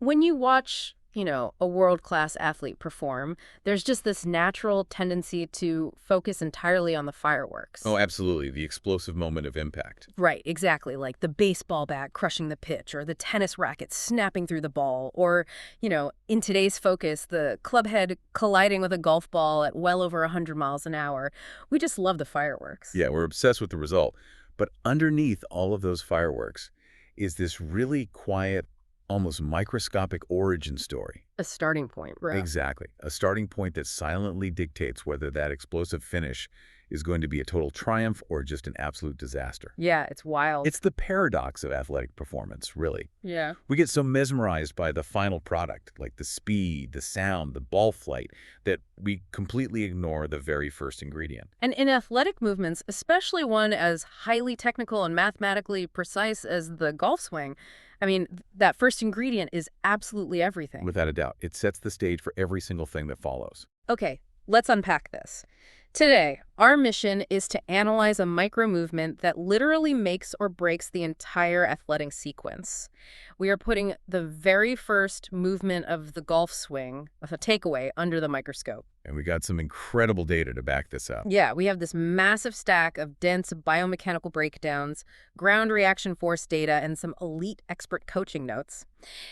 When you watch, a world-class athlete perform, there's just this natural tendency to focus entirely on the Oh, fireworks. absolutely. The explosive moment of impact. Right, exactly. Like the baseball bat crushing the pitch or the tennis racket snapping through the ball or, in today's focus, the club head colliding with a golf ball at well over 100 miles an hour. We just love the fireworks. Yeah, we're obsessed with the result. But underneath all of those fireworks is this really quiet, almost microscopic origin story. A starting point, right? Exactly. A starting point that silently dictates whether that explosive finish is going to be a total triumph or just an absolute disaster. Yeah, it's wild. It's the paradox of athletic performance, really. Yeah. We get so mesmerized by the final product, like the speed, the sound, the ball flight, that we completely ignore the very first ingredient. And in athletic movements, especially one as highly technical and mathematically precise as the golf swing, that first ingredient is absolutely everything. Without a doubt, it sets the stage for every single thing that follows. Okay, let's unpack this. Today, our mission is to analyze a micro movement that literally makes or breaks the entire athletic sequence. We are putting the very first movement of the golf swing, of a takeaway, under the microscope. And we got some incredible data to back this up. Yeah, we have this massive stack of dense biomechanical breakdowns, ground reaction force data, and some elite expert coaching notes.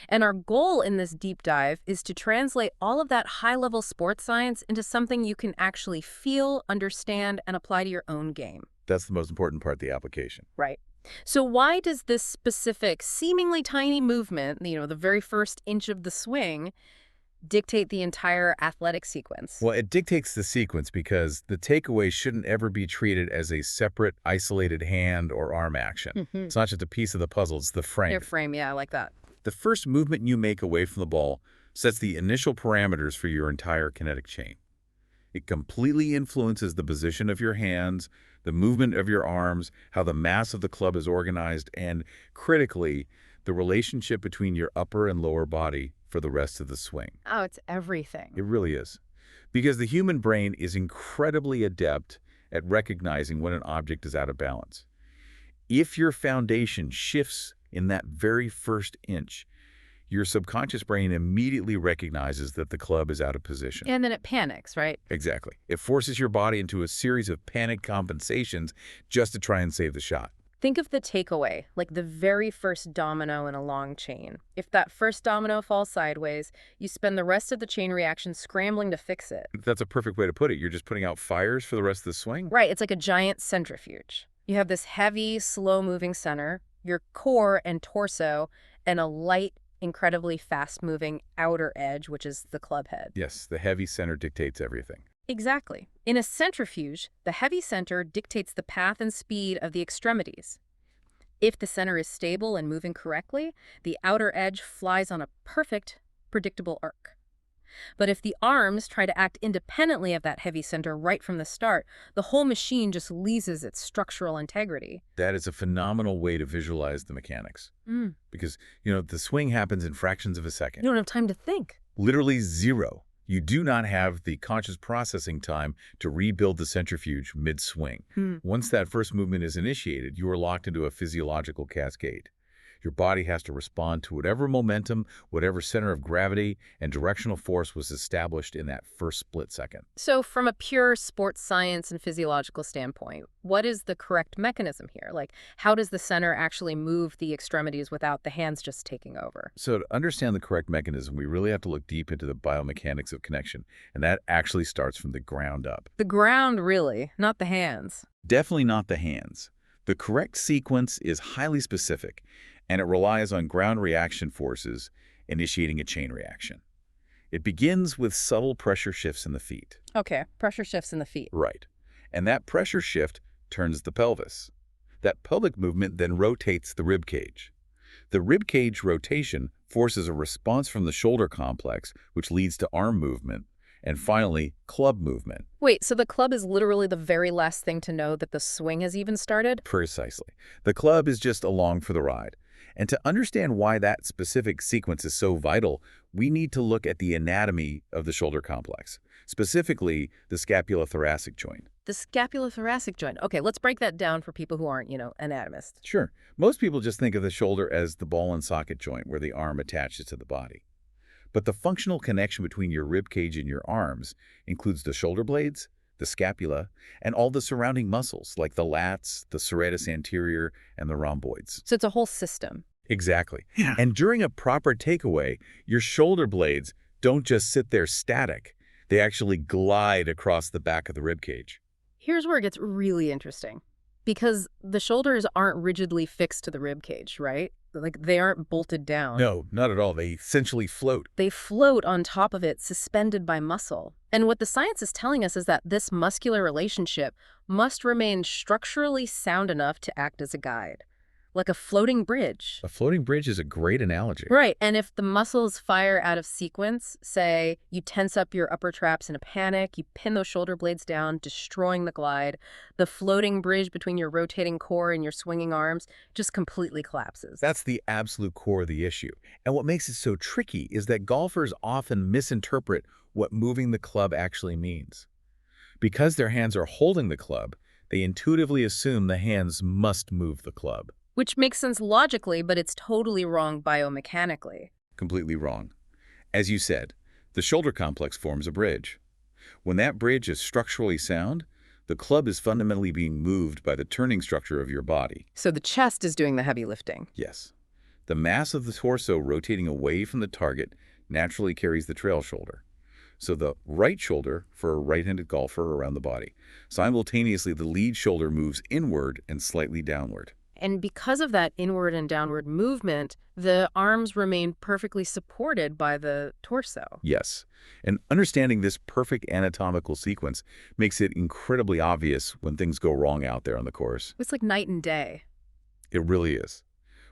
And our goal in this deep dive is to translate all of that high-level sports science into something you can actually feel, understand, and apply to your own game. That's the most important part, the application. Right. So why does this specific, seemingly tiny movement, the very first inch of the swing, dictate the entire athletic sequence? Well, it dictates the sequence because the takeaway shouldn't ever be treated as a separate, isolated hand or arm action. It's not just a piece of the puzzle, it's the frame. Airframe, yeah, I like that. The first movement you make away from the ball sets the initial parameters for your entire kinetic chain. It completely influences the position of your hands, the movement of your arms, how the mass of the club is organized, and, critically, the relationship between your upper and lower body for the rest of the swing. Oh, it's everything. It really is. Because the human brain is incredibly adept at recognizing when an object is out of balance. If your foundation shifts in that very first inch, your subconscious brain immediately recognizes that the club is out of position. And then it panics, right? Exactly. It forces your body into a series of panic compensations just to try and save the shot. Think of the takeaway, like the very first domino in a long chain. If that first domino falls sideways, you spend the rest of the chain reaction scrambling to fix it. That's a perfect way to put it. You're just putting out fires for the rest of the swing? Right, it's like a giant centrifuge. You have this heavy, slow-moving center, your core and torso, and a light, incredibly fast-moving outer edge, which is the club head. Yes, the heavy center dictates everything. Exactly. In a centrifuge, the heavy center dictates the path and speed of the extremities. If the center is stable and moving correctly, the outer edge flies on a perfect, predictable arc. But if the arms try to act independently of that heavy center right from the start, the whole machine just loses its structural integrity. That is a phenomenal way to visualize the mechanics. Because, the swing happens in fractions of a second. You don't have time to think. Literally zero. You do not have the conscious processing time to rebuild the centrifuge mid-swing. Once that first movement is initiated, you are locked into a physiological cascade. Your body has to respond to whatever momentum, whatever center of gravity and directional force was established in that first split second. So from a pure sports science and physiological standpoint, what is the correct mechanism here? Like, how does the center actually move the extremities without the hands just taking over? So to understand the correct mechanism, we really have to look deep into the biomechanics of connection, and that actually starts from the ground up. The ground, really, not the hands. Definitely not the hands. The correct sequence is highly specific, and it relies on ground reaction forces initiating a chain reaction. It begins with subtle pressure shifts in the feet. Okay, pressure shifts in the feet. Right. And that pressure shift turns the pelvis. That pelvic movement then rotates the rib cage. The rib cage rotation forces a response from the shoulder complex, which leads to arm movement, and finally, club movement. Wait, so the club is literally the very last thing to know that the swing has even started? Precisely. The club is just along for the ride. And to understand why that specific sequence is so vital, we need to look at the anatomy of the shoulder complex, specifically the scapulothoracic joint. The scapulothoracic joint. Okay, let's break that down for people who aren't, anatomists. Sure. Most people just think of the shoulder as the ball and socket joint where the arm attaches to the body. But the functional connection between your rib cage and your arms includes the shoulder blades, the scapula, and all the surrounding muscles like the lats, the serratus anterior, and the rhomboids. So it's a whole system. Exactly. Yeah. And during a proper takeaway, your shoulder blades don't just sit there static. They actually glide across the back of the rib cage. Here's where it gets really interesting. Because the shoulders aren't rigidly fixed to the rib cage, right? Like, they aren't bolted down. No, not at all. They essentially float. They float on top of it, suspended by muscle. And what the science is telling us is that this muscular relationship must remain structurally sound enough to act as a guide. Like a floating bridge. A floating bridge is a great analogy. Right, and if the muscles fire out of sequence, say you tense up your upper traps in a panic, you pin those shoulder blades down, destroying the glide, the floating bridge between your rotating core and your swinging arms just completely collapses. That's the absolute core of the issue. And what makes it so tricky is that golfers often misinterpret what moving the club actually means. Because their hands are holding the club, they intuitively assume the hands must move the club. Which makes sense logically, but it's totally wrong biomechanically. Completely wrong. As you said, the shoulder complex forms a bridge. When that bridge is structurally sound, the club is fundamentally being moved by the turning structure of your body. So the chest is doing the heavy lifting. Yes. The mass of the torso rotating away from the target naturally carries the trail shoulder. So the right shoulder for a right-handed golfer around the body. Simultaneously, the lead shoulder moves inward and slightly downward. And because of that inward and downward movement, the arms remain perfectly supported by the torso. Yes. And understanding this perfect anatomical sequence makes it incredibly obvious when things go wrong out there on the course. It's like night and day. It really is.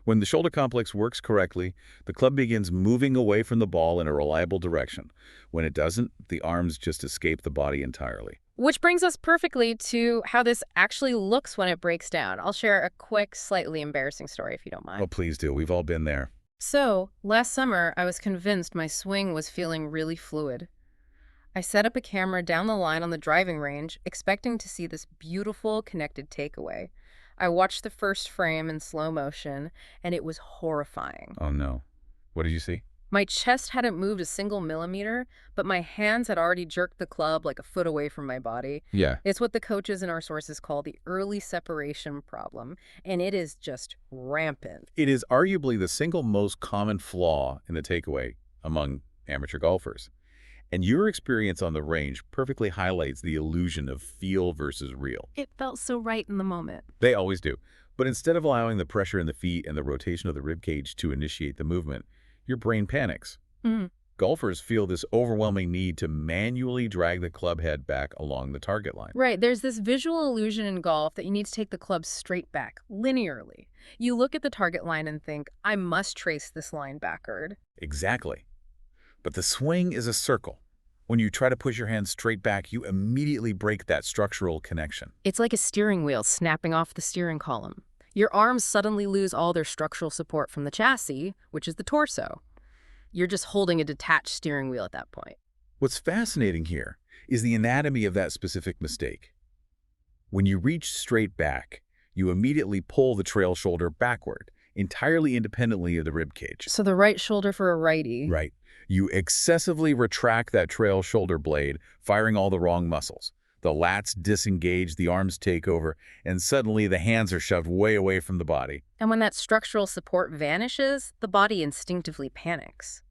When the shoulder complex works correctly, the club begins moving away from the ball in a reliable direction. When it doesn't, the arms just escape the body entirely. Which brings us perfectly to how this actually looks when it breaks down. I'll share a quick, slightly embarrassing story if you don't mind. Oh, please do. We've all been there. So, last summer, I was convinced my swing was feeling really fluid. I set up a camera down the line on the driving range, expecting to see this beautiful connected takeaway. I watched the first frame in slow motion, and it was horrifying. Oh, no. What did you see? My chest hadn't moved a single millimeter, but my hands had already jerked the club like a foot away from my body. Yeah. It's what the coaches in our sources call the early separation problem, and it is just rampant. It is arguably the single most common flaw in the takeaway among amateur golfers. And your experience on the range perfectly highlights the illusion of feel versus real. It felt so right in the moment. They always do. But instead of allowing the pressure in the feet and the rotation of the rib cage to initiate the movement, your brain panics. Golfers feel this overwhelming need to manually drag the club head back along the target line. Right, there's this visual illusion in golf that you need to take the club straight back, linearly. You look at the target line and think, I must trace this line backward. Exactly. But the swing is a circle. When you try to push your hands straight back, you immediately break that structural connection. It's like a steering wheel snapping off the steering column. Your arms suddenly lose all their structural support from the chassis, which is the torso. You're just holding a detached steering wheel at that point. What's fascinating here is the anatomy of that specific mistake. When you reach straight back, you immediately pull the trail shoulder backward, entirely independently of the rib cage. So the right shoulder for a righty. Right. You excessively retract that trail shoulder blade, firing all the wrong muscles. The lats disengage, the arms take over, and suddenly the hands are shoved way away from the body. And when that structural support vanishes, the body instinctively panics.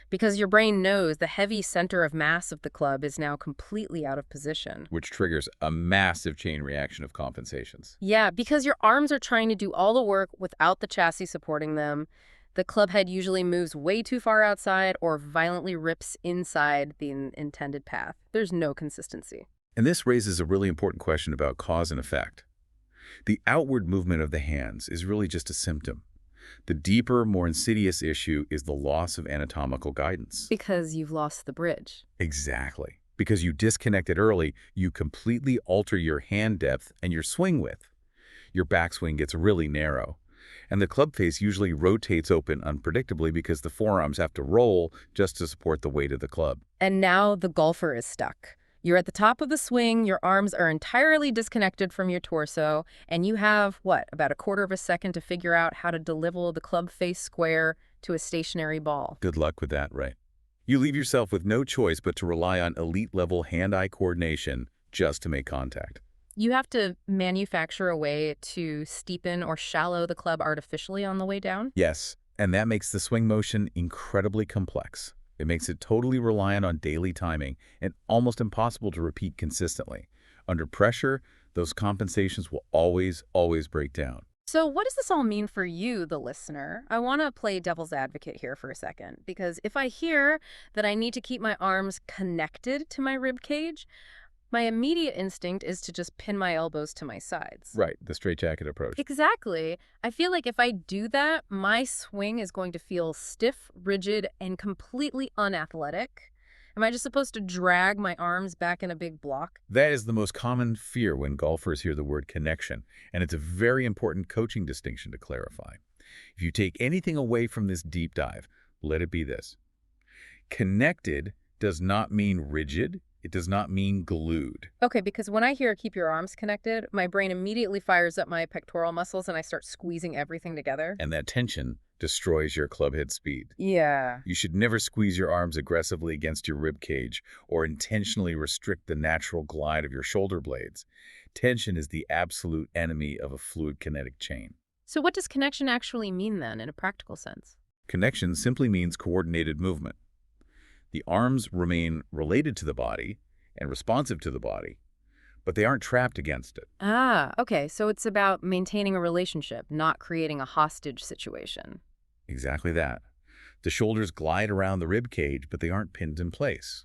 Because your brain knows the heavy center of mass of the club is now completely out of position. Which triggers a massive chain reaction of compensations. Yeah, because your arms are trying to do all the work without the chassis supporting them. The club head usually moves way too far outside or violently rips inside the intended path. There's no consistency. And this raises a really important question about cause and effect. The outward movement of the hands is really just a symptom. The deeper, more insidious issue is the loss of anatomical guidance. Because you've lost the bridge. Exactly. Because you disconnected early, you completely alter your hand depth and your swing width. Your backswing gets really narrow. And the club face usually rotates open unpredictably because the forearms have to roll just to support the weight of the club. And now the golfer is stuck. You're at the top of the swing, your arms are entirely disconnected from your torso, and you have, what, about a quarter of a second to figure out how to deliver the club face square to a stationary ball. Good luck with that, right? You leave yourself with no choice but to rely on elite-level hand-eye coordination just to make contact. You have to manufacture a way to steepen or shallow the club artificially on the way down? Yes, and that makes the swing motion incredibly complex. It makes it totally reliant on daily timing and almost impossible to repeat consistently. Under pressure, those compensations will always break down. So what does this all mean for you, the listener? I want to play devil's advocate here for a second, because if I hear that I need to keep my arms connected to my rib cage, my immediate instinct is to just pin my elbows to my sides. Right, the straitjacket approach. Exactly. I feel like if I do that, my swing is going to feel stiff, rigid, and completely unathletic. Am I just supposed to drag my arms back in a big block? That is the most common fear when golfers hear the word connection, and it's a very important coaching distinction to clarify. If you take anything away from this deep dive, let it be this. Connected does not mean rigid. It does not mean glued. Okay, because when I hear keep your arms connected, my brain immediately fires up my pectoral muscles and I start squeezing everything together. And that tension destroys your club head speed. Yeah. You should never squeeze your arms aggressively against your rib cage or intentionally restrict the natural glide of your shoulder blades. Tension is the absolute enemy of a fluid kinetic chain. So what does connection actually mean then in a practical sense? Connection simply means coordinated movement. The arms remain related to the body and responsive to the body, but they aren't trapped against it. Ah, okay. So it's about maintaining a relationship, not creating a hostage situation. Exactly that. The shoulders glide around the rib cage, but they aren't pinned in place.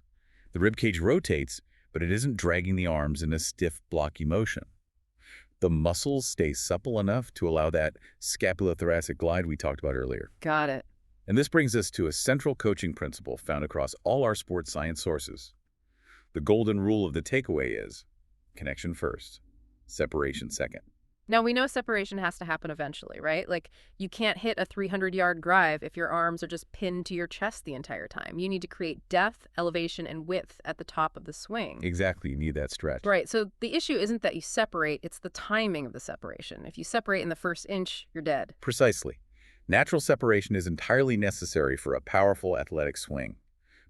The rib cage rotates, but it isn't dragging the arms in a stiff, blocky motion. The muscles stay supple enough to allow that scapulothoracic glide we talked about earlier. Got it. And this brings us to a central coaching principle found across all our sports science sources. The golden rule of the takeaway is connection first, separation second. Now, we know separation has to happen eventually, right? Like, you can't hit a 300-yard drive if your arms are just pinned to your chest the entire time. You need to create depth, elevation, and width at the top of the swing. Exactly, you need that stretch. Right, so the issue isn't that you separate, it's the timing of the separation. If you separate in the first inch, you're dead. Precisely. Natural separation is entirely necessary for a powerful athletic swing,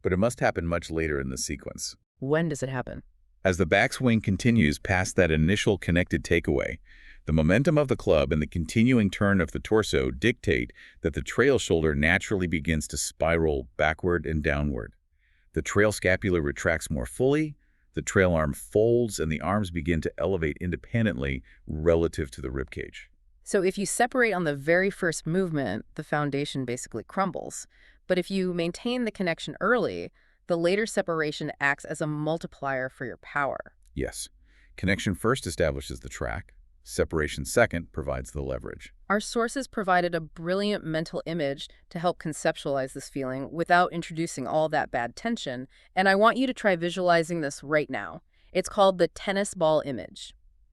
but it must happen much later in the sequence. When does it happen? As the backswing continues past that initial connected takeaway, the momentum of the club and the continuing turn of the torso dictate that the trail shoulder naturally begins to spiral backward and downward. The trail scapula retracts more fully, the trail arm folds, and the arms begin to elevate independently relative to the ribcage. So if you separate on the very first movement, the foundation basically crumbles. But if you maintain the connection early, the later separation acts as a multiplier for your power. Yes. Connection first establishes the track. Separation second provides the leverage. Our sources provided a brilliant mental image to help conceptualize this feeling without introducing all that bad tension, and I want you to try visualizing this right now. It's called the tennis ball image.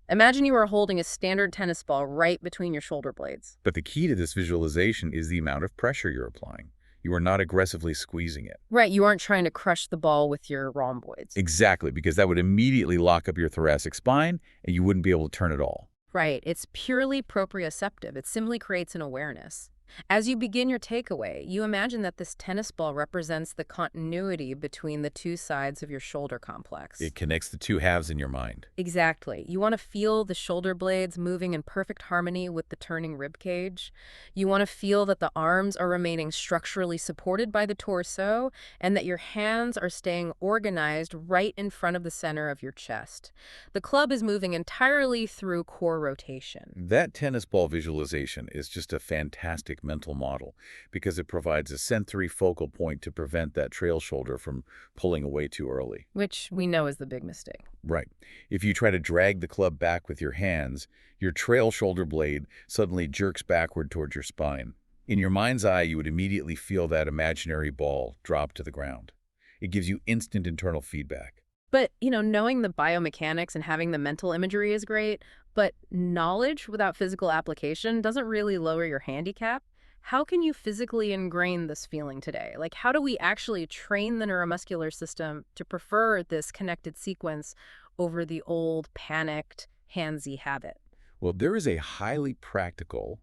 Imagine you are holding a standard tennis ball right between your shoulder blades. But the key to this visualization is the amount of pressure you're applying. You are not aggressively squeezing it. Right, you aren't trying to crush the ball with your rhomboids. Exactly, because that would immediately lock up your thoracic spine and you wouldn't be able to turn at all. Right, it's purely proprioceptive. It simply creates an awareness. As you begin your takeaway, you imagine that this tennis ball represents the continuity between the two sides of your shoulder complex. It connects the two halves in your mind. Exactly. You want to feel the shoulder blades moving in perfect harmony with the turning rib cage. You want to feel that the arms are remaining structurally supported by the torso and that your hands are staying organized right in front of the center of your chest. The club is moving entirely through core rotation. That tennis ball visualization is just a fantastic mental model because it provides a sensory focal point to prevent that trail shoulder from pulling away too early. Which we know is the big mistake. Right. If you try to drag the club back with your hands, your trail shoulder blade suddenly jerks backward towards your spine. In your mind's eye, you would immediately feel that imaginary ball drop to the ground. It gives you instant internal feedback. But, knowing the biomechanics and having the mental imagery is great, but knowledge without physical application doesn't really lower your handicap. How can you physically ingrain this feeling today? Like, how do we actually train the neuromuscular system to prefer this connected sequence over the old, panicked, handsy habit? Well, there is a highly practical,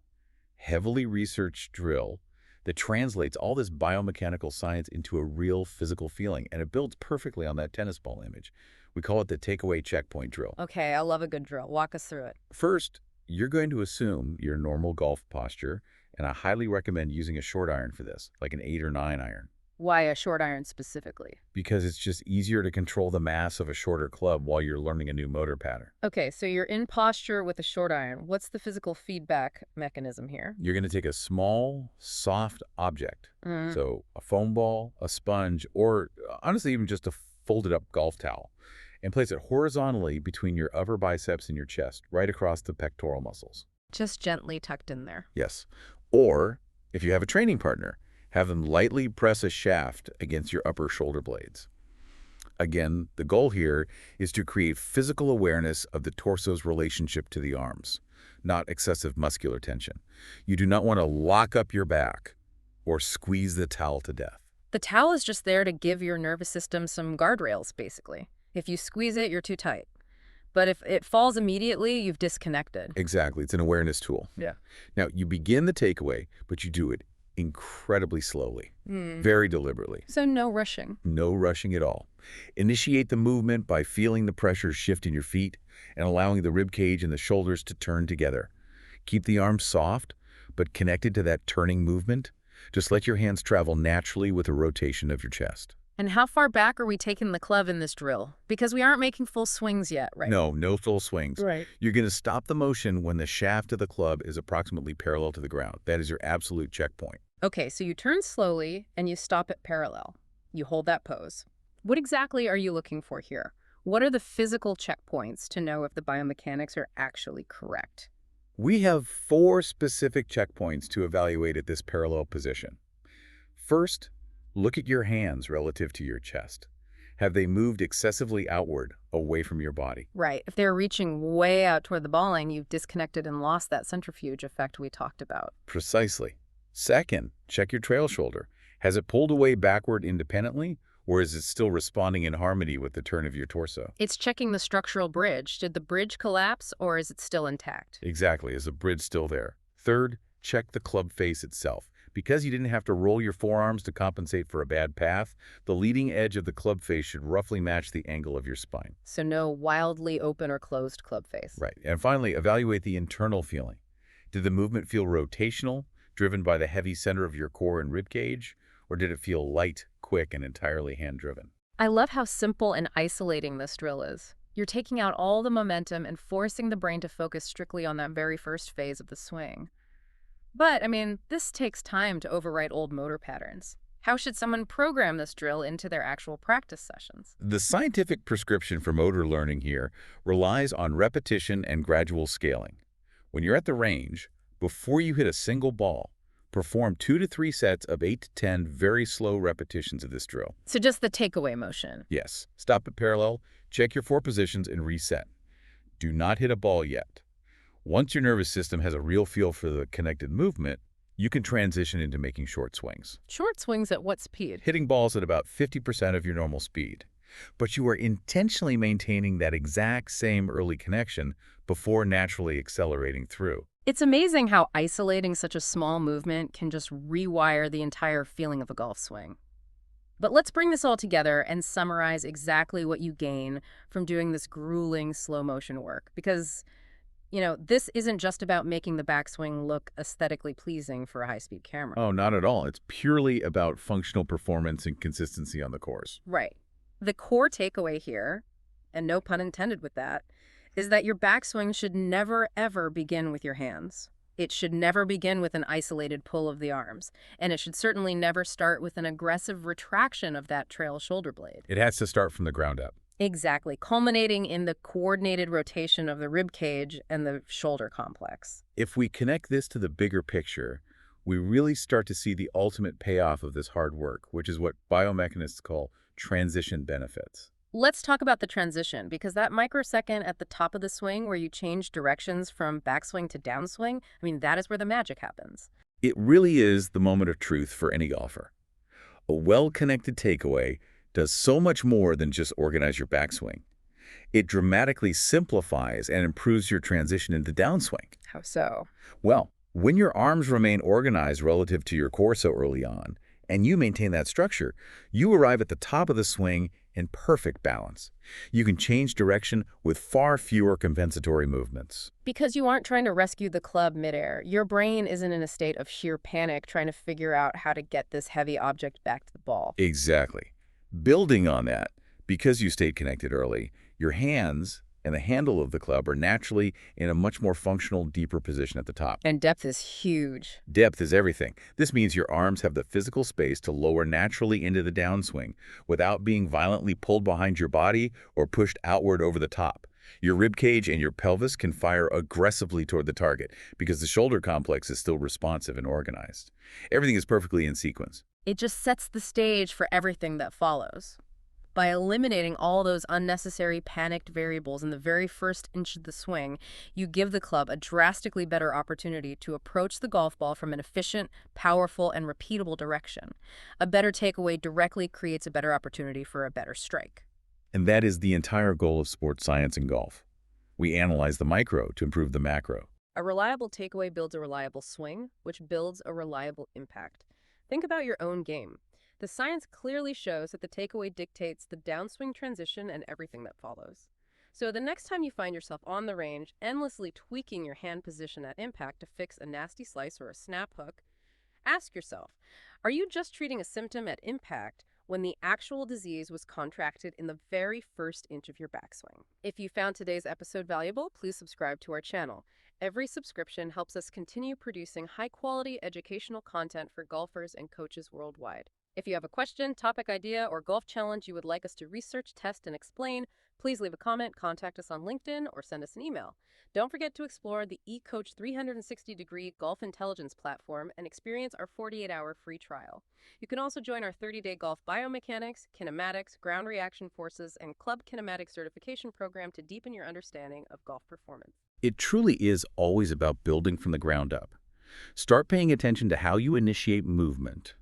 heavily researched drill that translates all this biomechanical science into a real physical feeling, and it builds perfectly on that tennis ball image. We call it the takeaway checkpoint drill. Okay, I love a good drill. Walk us through it. First, you're going to assume your normal golf posture, and I highly recommend using a short iron for this, like an 8 or 9 iron, Why a short iron specifically? because it's just easier to control the mass of a shorter club while you're learning a new motor pattern. Okay, so you're in posture with a short iron. What's the physical feedback mechanism here? You're going to take a small, soft object, Mm. so a foam ball, a sponge, or honestly even just a folded up golf towel, and place it horizontally between your upper biceps and your chest, right across the pectoral muscles. Just gently tucked in there. Yes. Or, if you have a training partner, have them lightly press a shaft against your upper shoulder blades. Again, the goal here is to create physical awareness of the torso's relationship to the arms, not excessive muscular tension. You do not want to lock up your back or squeeze the towel to death. The towel is just there to give your nervous system some guardrails, basically. If you squeeze it, you're too tight. But if it falls immediately, you've disconnected. Exactly. It's an awareness tool. Yeah. Now, you begin the takeaway, but you do it incredibly slowly, very deliberately. So no rushing. No rushing at all. Initiate the movement by feeling the pressure shift in your feet and allowing the rib cage and the shoulders to turn together. Keep the arms soft, but connected to that turning movement. Just let your hands travel naturally with a rotation of your chest. And how far back are we taking the club in this drill? Because we aren't making full swings yet, right? No full swings. Right. You're going to stop the motion when the shaft of the club is approximately parallel to the ground. That is your absolute checkpoint. Okay, so you turn slowly and you stop at parallel. You hold that pose. What exactly are you looking for here? What are the physical checkpoints to know if the biomechanics are actually correct? We have 4 specific checkpoints to evaluate at this parallel position. First, look at your hands relative to your chest. Have they moved excessively outward, away from your body? Right. If they're reaching way out toward the balling, you've disconnected and lost that centrifuge effect we talked about. Precisely. Second, check your trail shoulder. Has it pulled away backward independently, or is it still responding in harmony with the turn of your torso? It's checking the structural bridge. Did the bridge collapse or is it still intact? Exactly. Is the bridge still there? Third, check the club face itself. Because you didn't have to roll your forearms to compensate for a bad path, the leading edge of the club face should roughly match the angle of your spine. So no wildly open or closed club face. Right. And finally, evaluate the internal feeling. Did the movement feel rotational, driven by the heavy center of your core and rib cage, or did it feel light, quick, and entirely hand-driven? I love how simple and isolating this drill is. You're taking out all the momentum and forcing the brain to focus strictly on that very first phase of the swing. But, this takes time to overwrite old motor patterns. How should someone program this drill into their actual practice sessions? The scientific prescription for motor learning here relies on repetition and gradual scaling. When you're at the range, before you hit a single ball, perform 2 to 3 sets of 8 to 10 very slow repetitions of this drill. So just the takeaway motion. Yes. Stop at parallel, check your 4 positions, and reset. Do not hit a ball yet. Once your nervous system has a real feel for the connected movement, you can transition into making short swings. Short swings at what speed? Hitting balls at about 50% of your normal speed. But you are intentionally maintaining that exact same early connection before naturally accelerating through. It's amazing how isolating such a small movement can just rewire the entire feeling of a golf swing. But let's bring this all together and summarize exactly what you gain from doing this grueling slow motion work. Because, this isn't just about making the backswing look aesthetically pleasing for a high-speed camera. Oh, not at all. It's purely about functional performance and consistency on the course. Right. The core takeaway here, and no pun intended with that, is that your backswing should never, ever begin with your hands. It should never begin with an isolated pull of the arms, and it should certainly never start with an aggressive retraction of that trail shoulder blade. It has to start from the ground up. Exactly, culminating in the coordinated rotation of the rib cage and the shoulder complex. If we connect this to the bigger picture, we really start to see the ultimate payoff of this hard work, which is what biomechanists call transition benefits. Let's talk about the transition, because that microsecond at the top of the swing where you change directions from backswing to downswing, that is where the magic happens. It really is the moment of truth for any golfer. A well-connected takeaway does so much more than just organize your backswing. It dramatically simplifies and improves your transition into downswing. How so? Well, when your arms remain organized relative to your core so early on, and you maintain that structure, you arrive at the top of the swing in perfect balance. You can change direction with far fewer compensatory movements. Because you aren't trying to rescue the club midair. Your brain isn't in a state of sheer panic trying to figure out how to get this heavy object back to the ball. Exactly. Building on that, because you stayed connected early, your hands and the handle of the club are naturally in a much more functional, deeper position at the top. And depth is huge. Depth is everything. This means your arms have the physical space to lower naturally into the downswing without being violently pulled behind your body or pushed outward over the top. Your ribcage and your pelvis can fire aggressively toward the target because the shoulder complex is still responsive and organized. Everything is perfectly in sequence. It just sets the stage for everything that follows. By eliminating all those unnecessary panicked variables in the very first inch of the swing, you give the club a drastically better opportunity to approach the golf ball from an efficient, powerful, and repeatable direction. A better takeaway directly creates a better opportunity for a better strike. And that is the entire goal of sports science in golf. We analyze the micro to improve the macro. A reliable takeaway builds a reliable swing, which builds a reliable impact. Think about your own game. The science clearly shows that the takeaway dictates the downswing transition and everything that follows. So the next time you find yourself on the range, endlessly tweaking your hand position at impact to fix a nasty slice or a snap hook, ask yourself, are you just treating a symptom at impact when the actual disease was contracted in the very first inch of your backswing? If you found today's episode valuable, please subscribe to our channel. Every subscription helps us continue producing high-quality educational content for golfers and coaches worldwide. If you have a question, topic idea, or golf challenge you would like us to research, test, and explain, please leave a comment, contact us on LinkedIn, or send us an email. Don't forget to explore the eCoach 360-degree golf intelligence platform and experience our 48-hour free trial. You can also join our 30-day golf biomechanics, kinematics, ground reaction forces, and club kinematic certification program to deepen your understanding of golf performance. It truly is always about building from the ground up. Start paying attention to how you initiate movement,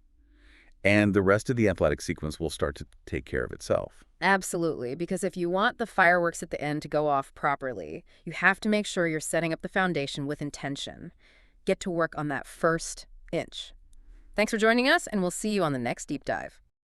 and the rest of the athletic sequence will start to take care of itself. Absolutely, because if you want the fireworks at the end to go off properly, you have to make sure you're setting up the foundation with intention. Get to work on that first inch. Thanks for joining us, and we'll see you on the next deep dive.